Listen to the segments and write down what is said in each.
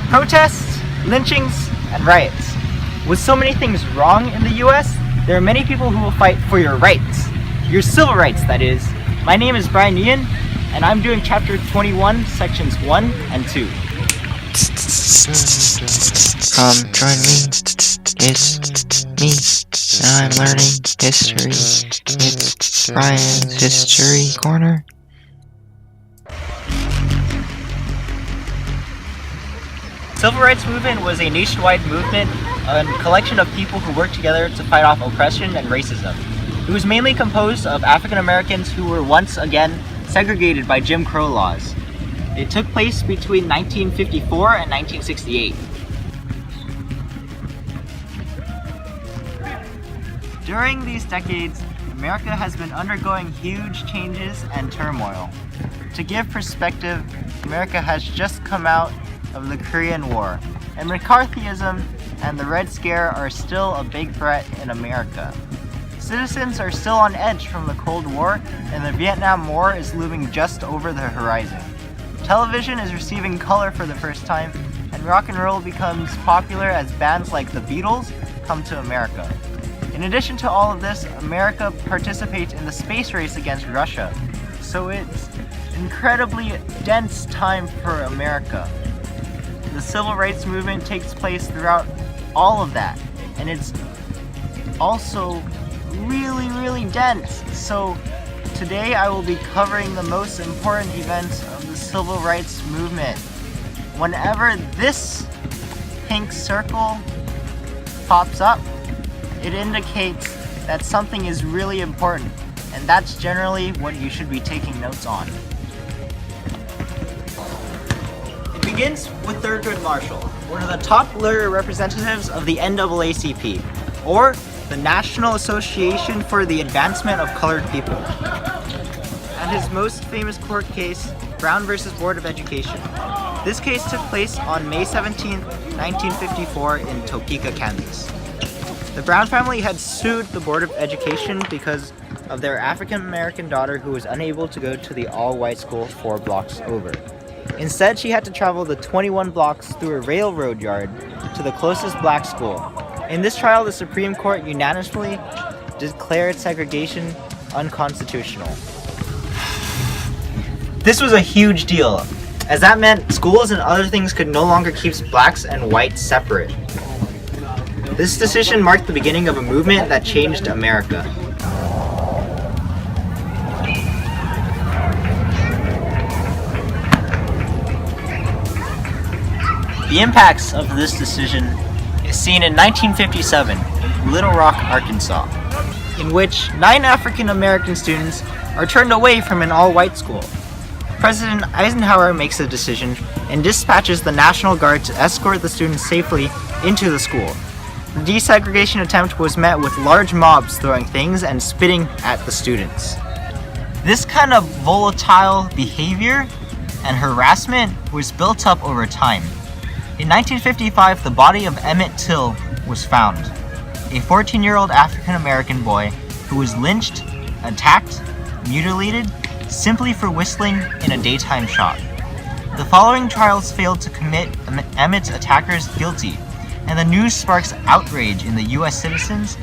Protests, lynchings, and riots. With so many things wrong in the US, there are many people who will fight for your rights. Your civil rights, that is. My name is Brian Ian, and I'm doing Chapter 21, Sections 1 and 2. Come join me, it's me, and I'm learning history. It's Brian's History Corner. Civil rights movement was a nationwide movement, a collection of people who worked together to fight off oppression and racism. It was mainly composed of African Americans who were once again segregated by Jim Crow laws. It took place between 1954 and 1968. During these decades, America has been undergoing huge changes and turmoil. To give perspective, America has just come out of the Korean War, and McCarthyism and the Red Scare are still a big threat in America. Citizens are still on edge from the Cold War, and the Vietnam War is looming just over the horizon. Television is receiving color for the first time, and rock and roll becomes popular as bands like the Beatles come to America. In addition to all of this, America participates in the space race against Russia, so it's an incredibly dense time for America. The civil rights movement takes place throughout all of that, and it's also really dense. So today I will be covering the most important events of the civil rights movement. Whenever this pink circle pops up, it indicates that something is really important, and that's generally what you should be taking notes on. It begins with Thurgood Marshall, one of the top literary representatives of the NAACP, or the National Association for the Advancement of Colored People, and his most famous court case, Brown versus Board of Education. This case took place on May 17, 1954 in Topeka, Kansas. The Brown family had sued the Board of Education because of their African American daughter who was unable to go to the all-white school 4 blocks over. Instead, she had to travel the 21 blocks through a railroad yard to the closest black school. In this trial, the Supreme Court unanimously declared segregation unconstitutional. This was a huge deal, as that meant schools and other things could no longer keep blacks and whites separate. This decision marked the beginning of a movement that changed America. The impacts of this decision is seen in 1957 in Little Rock, Arkansas, in which 9 African American students are turned away from an all-white school. President Eisenhower makes a decision and dispatches the National Guard to escort the students safely into the school. The desegregation attempt was met with large mobs throwing things and spitting at the students. This kind of volatile behavior and harassment was built up over time. In 1955, the body of Emmett Till was found, a 14-year-old African-American boy who was lynched, attacked, mutilated, simply for whistling in a daytime shop. The following trials failed to commit Emmett's attackers guilty, and the news sparks outrage in the U.S. citizens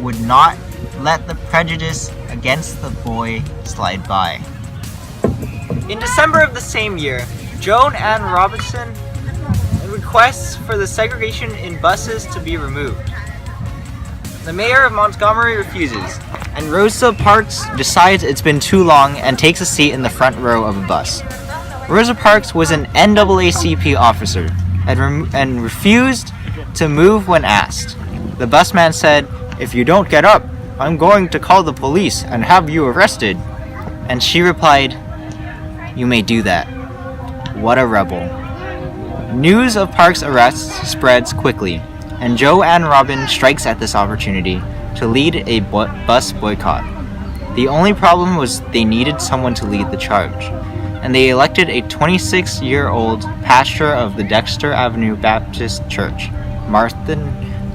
would not let the prejudice against the boy slide by. In December of the same year, Joan Ann Robinson requests for the segregation in buses to be removed. The mayor of Montgomery refuses, and Rosa Parks decides it's been too long and takes a seat in the front row of a bus. Rosa Parks was an NAACP officer and refused to move when asked. The busman said, "If you don't get up, I'm going to call the police and have you arrested." And she replied, "You may do that." What a rebel. News of Parks' arrest spreads quickly, and Joanne Robin strikes at this opportunity to lead a bus boycott. The only problem was they needed someone to lead the charge, and they elected a 26-year-old pastor of the Dexter Avenue Baptist Church, Martin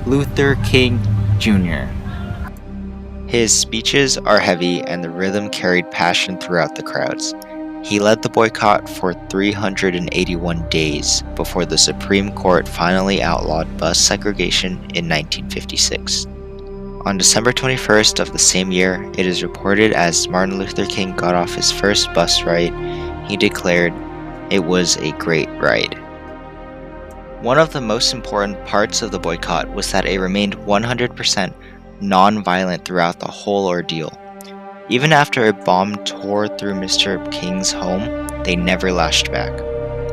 Luther King Jr. His speeches are heavy and the rhythm carried passion throughout the crowds. He led the boycott for 381 days before the Supreme Court finally outlawed bus segregation in 1956. On December 21st of the same year, it is reported as Martin Luther King got off his first bus ride, he declared, "It was a great ride." One of the most important parts of the boycott was that it remained 100% non-violent throughout the whole ordeal. Even after a bomb tore through Mr. King's home, they never lashed back.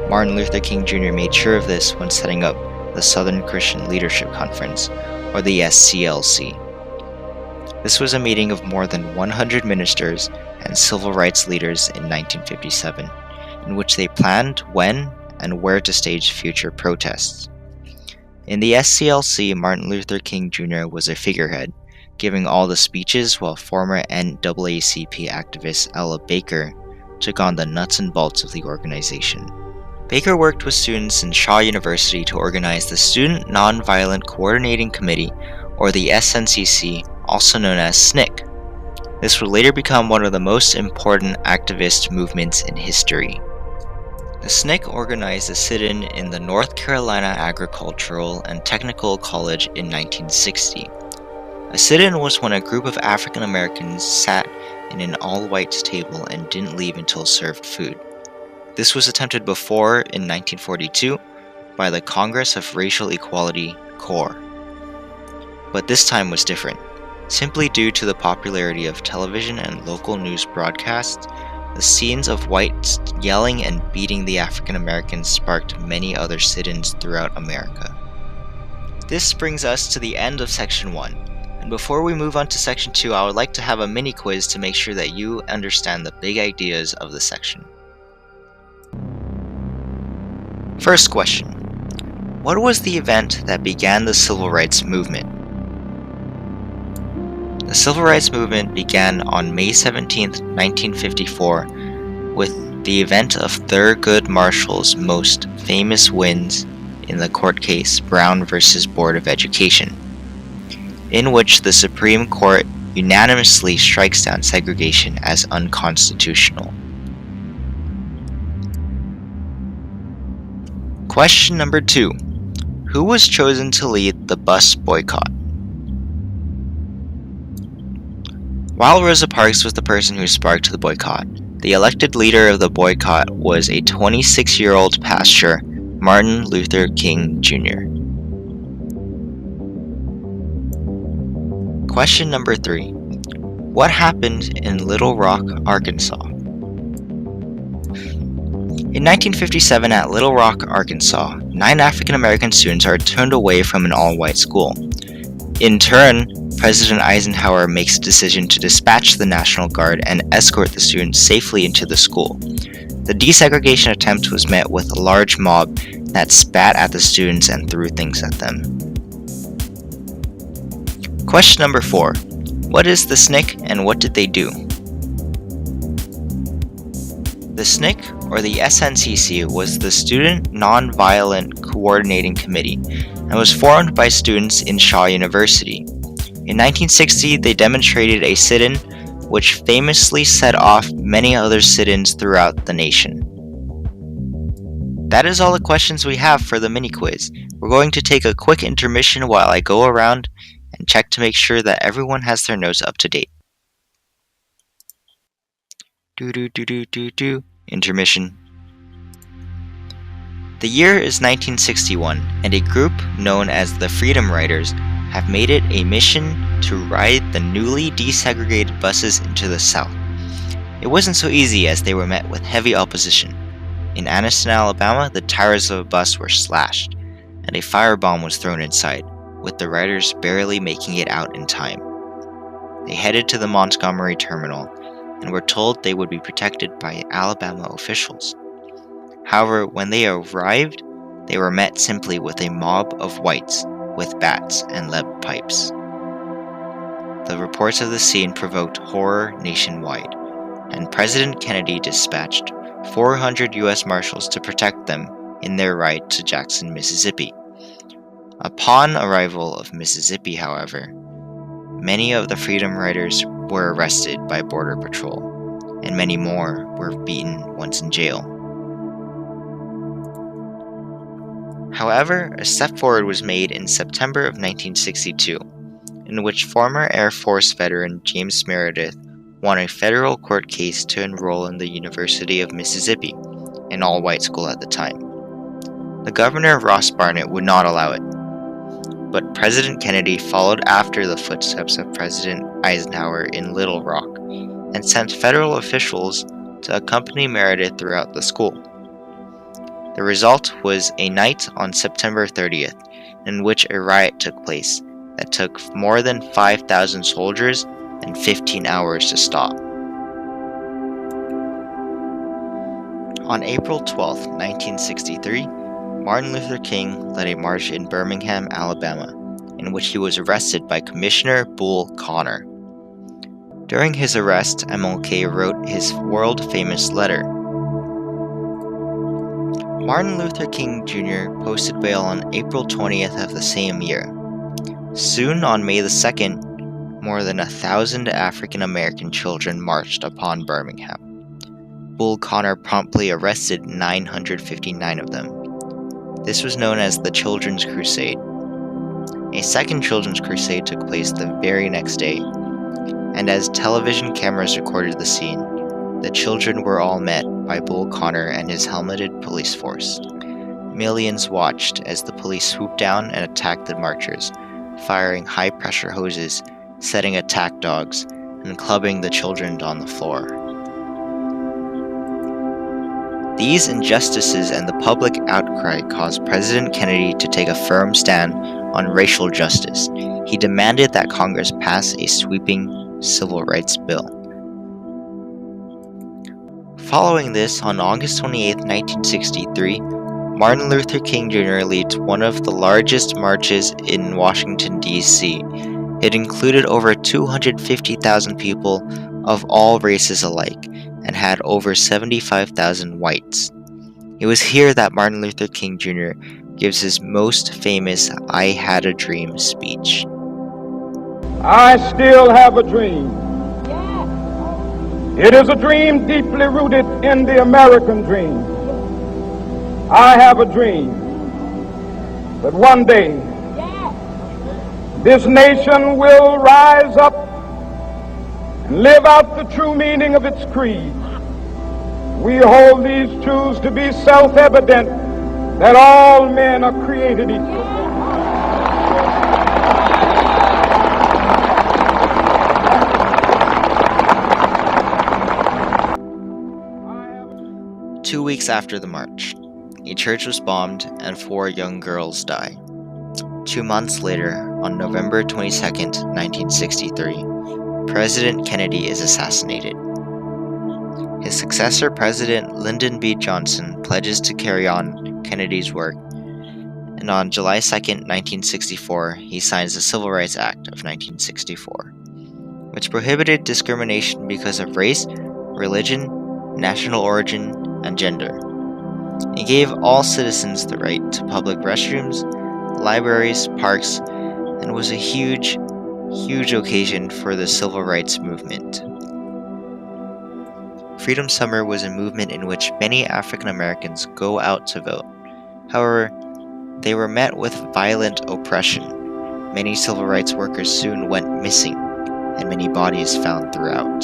Martin Luther King Jr. made sure of this when setting up the Southern Christian Leadership Conference, or the SCLC. This was a meeting of more than 100 ministers and civil rights leaders in 1957, in which they planned when and where to stage future protests. In the SCLC, Martin Luther King Jr. was a figurehead, giving all the speeches while former NAACP activist Ella Baker took on the nuts and bolts of the organization. Baker worked with students in Shaw University to organize the Student Nonviolent Coordinating Committee, or the SNCC, also known as SNCC. This would later become one of the most important activist movements in history. The SNCC organized a sit-in in the North Carolina Agricultural and Technical College in 1960. A sit-in was when a group of African Americans sat in an all-whites table and didn't leave until served food. This was attempted before in 1942 by the Congress of Racial Equality, CORE. But this time was different. Simply due to the popularity of television and local news broadcasts, the scenes of whites yelling and beating the African Americans sparked many other sit-ins throughout America. This brings us to the end of Section 1. And before we move on to Section 2, I would like to have a mini quiz to make sure that you understand the big ideas of the section. First question. What was the event that began the Civil Rights Movement? The Civil Rights Movement began on May 17, 1954, with the event of Thurgood Marshall's most famous wins in the court case Brown v. Board of Education, in which the Supreme Court unanimously strikes down segregation as unconstitutional. Question number 2. Who was chosen to lead the bus boycott? While Rosa Parks was the person who sparked the boycott, the elected leader of the boycott was a 26-year-old pastor, Martin Luther King Jr. Question number 3. What happened in Little Rock, Arkansas? In 1957 at Little Rock, Arkansas, 9 African American students are turned away from an all-white school. In turn, President Eisenhower makes a decision to dispatch the National Guard and escort the students safely into the school. The desegregation attempt was met with a large mob that spat at the students and threw things at them. Question number 4. What is the SNCC and what did they do? The SNCC, or the SNCC, was the Student Nonviolent Coordinating Committee and was formed by students in Shaw University. In 1960, they demonstrated a sit-in which famously set off many other sit-ins throughout the nation. That is all the questions we have for the mini quiz. We're going to take a quick intermission while I go around and check to make sure that everyone has their notes up to date. Intermission. The year is 1961, and a group known as the Freedom Riders have made it a mission to ride the newly desegregated buses into the South. It wasn't so easy as they were met with heavy opposition. In Anniston, Alabama, the tires of a bus were slashed, and a firebomb was thrown inside, with the riders barely making it out in time. They headed to the Montgomery terminal and were told they would be protected by Alabama officials. However, when they arrived, they were met simply with a mob of whites with bats and lead pipes. The reports of the scene provoked horror nationwide, and President Kennedy dispatched 400 U.S. Marshals to protect them in their ride to Jackson, Mississippi. Upon arrival of Mississippi, however, many of the Freedom Riders were arrested by Border Patrol. and many more were beaten once in jail. However, a step forward was made in September of 1962, in which former Air Force veteran James Meredith won a federal court case to enroll in the University of Mississippi, an all-white school at the time. The governor, Ross Barnett, would not allow it, but President Kennedy followed after the footsteps of President Eisenhower in Little Rock and sent federal officials to accompany Meredith throughout the school. The result was a night on September 30th, in which a riot took place that took more than 5,000 soldiers and 15 hours to stop. On April 12, 1963, Martin Luther King led a march in Birmingham, Alabama, in which he was arrested by Commissioner Bull Connor. During his arrest, MLK wrote his world-famous letter. Martin Luther King Jr. posted bail on April 20th of the same year. Soon, on May the 2nd, more than 1,000 African American children marched upon Birmingham. Bull Connor promptly arrested 959 of them. This was known as the Children's Crusade. A second Children's Crusade took place the very next day, and as television cameras recorded the scene, the children were all met by Bull Connor and his helmeted police force. Millions watched as the police swooped down and attacked the marchers, firing high-pressure hoses, setting attack dogs, and clubbing the children on the floor. These injustices and the public outcry caused President Kennedy to take a firm stand on racial justice. He demanded that Congress pass a sweeping civil rights bill. Following this, on August 28, 1963, Martin Luther King Jr. leads one of the largest marches in Washington, D.C. It included over 250,000 people of all races alike and had over 75,000 whites. It was here that Martin Luther King Jr. gives his most famous "I Had a Dream" speech. I still have a dream. It is a dream deeply rooted in the American dream. I have a dream that one day this nation will rise up and live out the true meaning of its creed. We hold these truths to be self-evident, that all men are created equal. 2 weeks after the march, a church was bombed and 4 young girls died. 2 months later, on November 22, 1963, President Kennedy is assassinated. His successor, President Lyndon B. Johnson, pledges to carry on Kennedy's work, and on July 2, 1964, he signs the Civil Rights Act of 1964, which prohibited discrimination because of race, religion, national origin, and gender. It gave all citizens the right to public restrooms, libraries, parks, and was a huge occasion for the civil rights movement. Freedom Summer was a movement in which many African Americans go out to vote. However, they were met with violent oppression. Many civil rights workers soon went missing, and many bodies found throughout.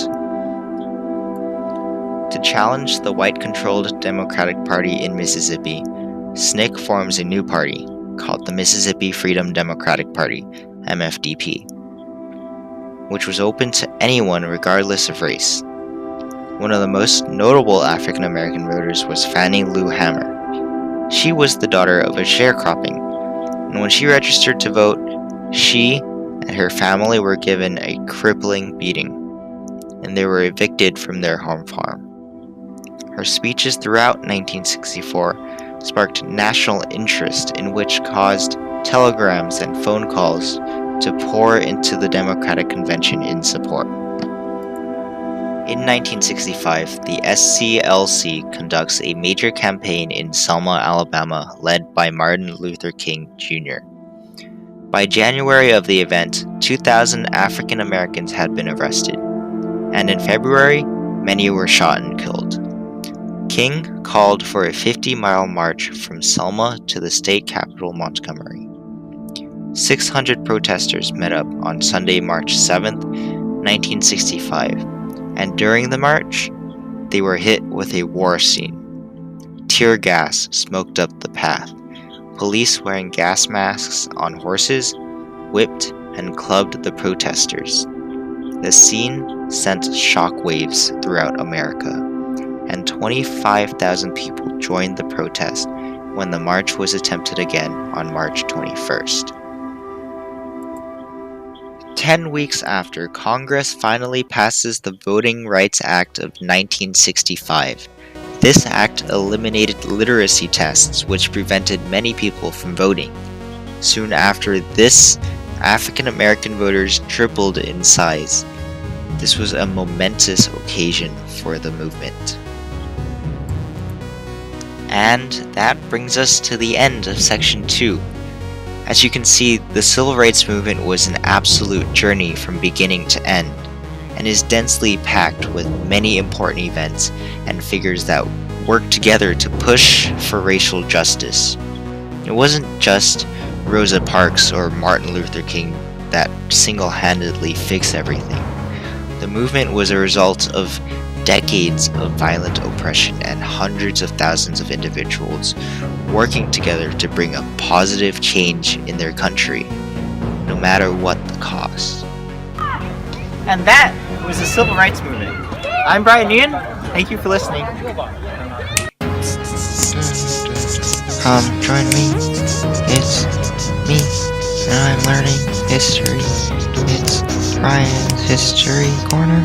To challenge the white-controlled Democratic Party in Mississippi, SNCC forms a new party called the Mississippi Freedom Democratic Party, MFDP, which was open to anyone regardless of race. One of the most notable African American voters was Fannie Lou Hamer. She was the daughter of a sharecropping, and when she registered to vote, she and her family were given a crippling beating, and they were evicted from their home farm. Her speeches throughout 1964 sparked national interest, in which caused telegrams and phone calls to pour into the Democratic Convention in support. In 1965, the SCLC conducts a major campaign in Selma, Alabama, led by Martin Luther King Jr. By January of the event, 2,000 African Americans had been arrested, and in February, many were shot and killed. King called for a 50-mile march from Selma to the state capital Montgomery. 600 protesters met up on Sunday, March 7th, 1965, and during the march, they were hit with a war scene. Tear gas smoked up the path. Police wearing gas masks on horses whipped and clubbed the protesters. The scene sent shockwaves throughout America, and 25,000 people joined the protest when the march was attempted again on March 21st. 10 weeks after, Congress finally passes the Voting Rights Act of 1965. This act eliminated literacy tests, which prevented many people from voting. Soon after this, African American voters tripled in size. This was a momentous occasion for the movement. And that brings us to the end of Section 2. As you can see, the Civil Rights Movement was an absolute journey from beginning to end, and is densely packed with many important events and figures that work together to push for racial justice. It wasn't just Rosa Parks or Martin Luther King that single-handedly fixed everything. The movement was a result of decades of violent oppression and hundreds of thousands of individuals working together to bring a positive change in their country, no matter what the cost. And that was the Civil Rights Movement. I'm Brian Nguyen. Thank you for listening. Join me. It's me, and I'm learning history. It's Brian's History Corner.